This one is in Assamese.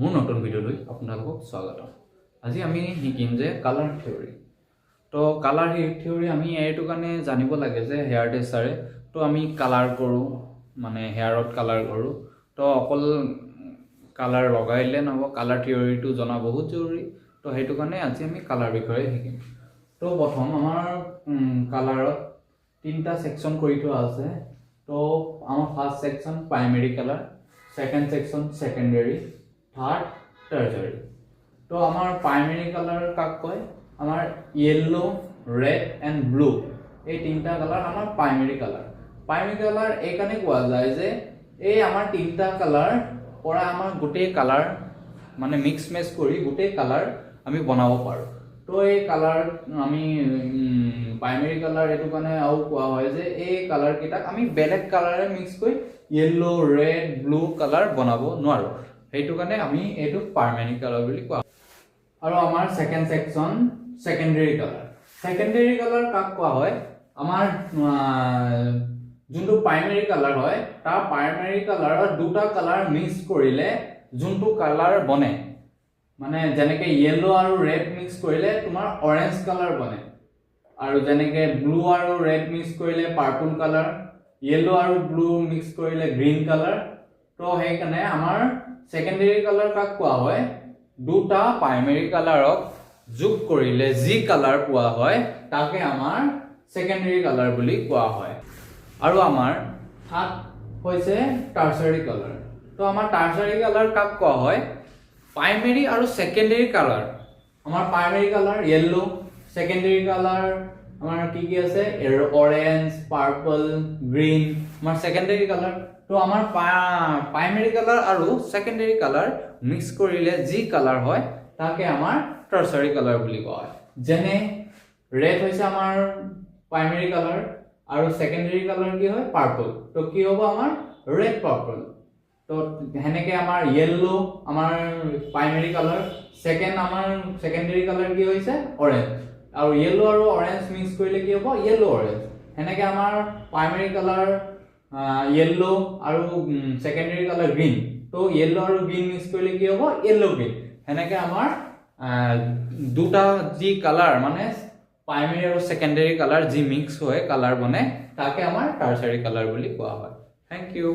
মোৰ নতুন ভিডিঅ'লৈ আপোনালোকক স্বাগতম। আজি আমি শিকিম যে কালাৰ থিয়ৰী। তো কালাৰ থিয়ৰী আমি এইটো কাৰণে জানিব লাগে যে হেয়াৰ টেষ্টাৰে তো আমি কালাৰ কৰোঁ, মানে হেয়াৰত কালাৰ কৰোঁ। তো অকল কালাৰ লগাইলে নহ'ব, কালাৰ থিয়ৰীটো জনা বহুত জৰুৰী। তো সেইটো কাৰণে আজি আমি কালাৰ বিষয়ে শিকিম। তো প্ৰথম আমাৰ কালাৰত তিনিটা সেকশন কৰি থোৱা আছে। তো আমাৰ ফাৰ্ষ্ট সেকশন প্ৰাইমেৰী কালাৰ, second section secondary, third tertiary. তো আমার প্রাইমারি কালার কাক কয়? আমার ইয়েলো, রেড এন্ড ব্লু এই তিনটা কালার আমার প্রাইমারি কালার। প্রাইমারি কালার এইখানে কোয়া যায় যে এই আমার তিনটা কালার পৰা আমাৰ গোটেই কালাৰ মানে মিক্স মেচ কৰি গোটেই কালাৰ আমি বনাব পাৰো। তো এই কালাৰ আমি প্ৰাইমাৰি কালাৰ এটো কাৰণে আৰু কোৱা হয় যে এই কালাৰ কিটাক আমি বেলেগ কালাৰে মিক্স কৰি ইয়েলো, ৰেড, ব্লু কালাৰ বনাব নোৱাৰো। সেইটো কাৰণে আমি এটো প্ৰাইমাৰী কালাৰ বুলি কোৱা। আৰু আমাৰ second section secondary colour. Secondary colour কাক কোৱা হয়? আমাৰ যোনটো প্ৰাইমাৰী কালাৰ হয় তাৰ প্ৰাইমাৰী কালাৰৰ দুটা কালাৰ মিক্স কৰিলে যোনটো কালাৰ বনে, মানে যেনেকৈ ইয়েলো আৰু ৰেড মিক্স কৰিলে তোমাৰ অৰেঞ্জ কালাৰ বনে, আৰু যেনেকৈ ব্লু আৰু ৰেড মিক্স কৰিলে পাৰ্পল কালাৰ, ইয়েলো আৰু ব্লু মিক্স কৰিলে গ্ৰীন কালাৰ। তো সেইকাৰণে আমাৰ সেকেন্ডাৰী কালাৰ কাক কোৱা হয়? দুটা প্ৰাইমাৰী কালাৰক যোগ কৰিলে যি কালাৰ পোৱা হয় তাকে আমাৰ সেকেন্ডাৰী কালাৰ বুলি কোৱা হয়। আৰু আমাৰ থাৰ্ড হৈছে টাৰ্চাৰী কালাৰ। তো আমাৰ টাৰ্চাৰী কালাৰ কাক কোৱা হয়? প্ৰাইমাৰী আৰু সেকেন্ডাৰী কালাৰ। আমাৰ primary colour yellow, secondary colour আমাৰ কি আছে? অৰেঞ্জ, পাৰ্পল, গ্ৰীন আমাৰ সেকেন্ডাৰী কালাৰ। তো আমাৰ প্ৰাইমাৰী কালাৰ আৰু সেকেন্ডাৰী কালাৰ মিক্স কৰিলে যি কালাৰ হয় তাকে আমাৰ টাৰ্চাৰী কালাৰ বুলি কোৱা হয়। যেনে ৰেড হৈছে আমাৰ প্ৰাইমাৰী কালাৰ আৰু সেকেন্ডাৰী কালাৰ কি হয়? পাৰ্পল। তো কি হ'ব আমাৰ? Red purple. তো হেনেকে আমাৰ ইয়েলো আমাৰ প্ৰাইমাৰী কালাৰ, আমাৰ সেকেন্ডাৰী কালাৰ কি হৈছে? অৰেঞ্জ। আৰু ইয়েলো আৰু অৰেঞ্জ মিক্স কৰিলে কি হ'ব? Yellow orange. হেনেকে আমাৰ প্ৰাইমাৰী কালাৰ ইয়েলো আৰু সেকেন্ডাৰী কালাৰ গ্ৰীন। তো ইয়েলো আৰু গ্ৰীন মিক্স কৰিলে কি হ'ব? Yellow green. হেনেকে আমাৰ দুটা যি কালাৰ মানে প্ৰাইমাৰী আৰু সেকেন্ডাৰী কালাৰ যি মিক্স হয় কালাৰ বনে তাকে আমাৰ টাৰ্চাৰী কালাৰ বুলি কোৱা হয়। Thank U.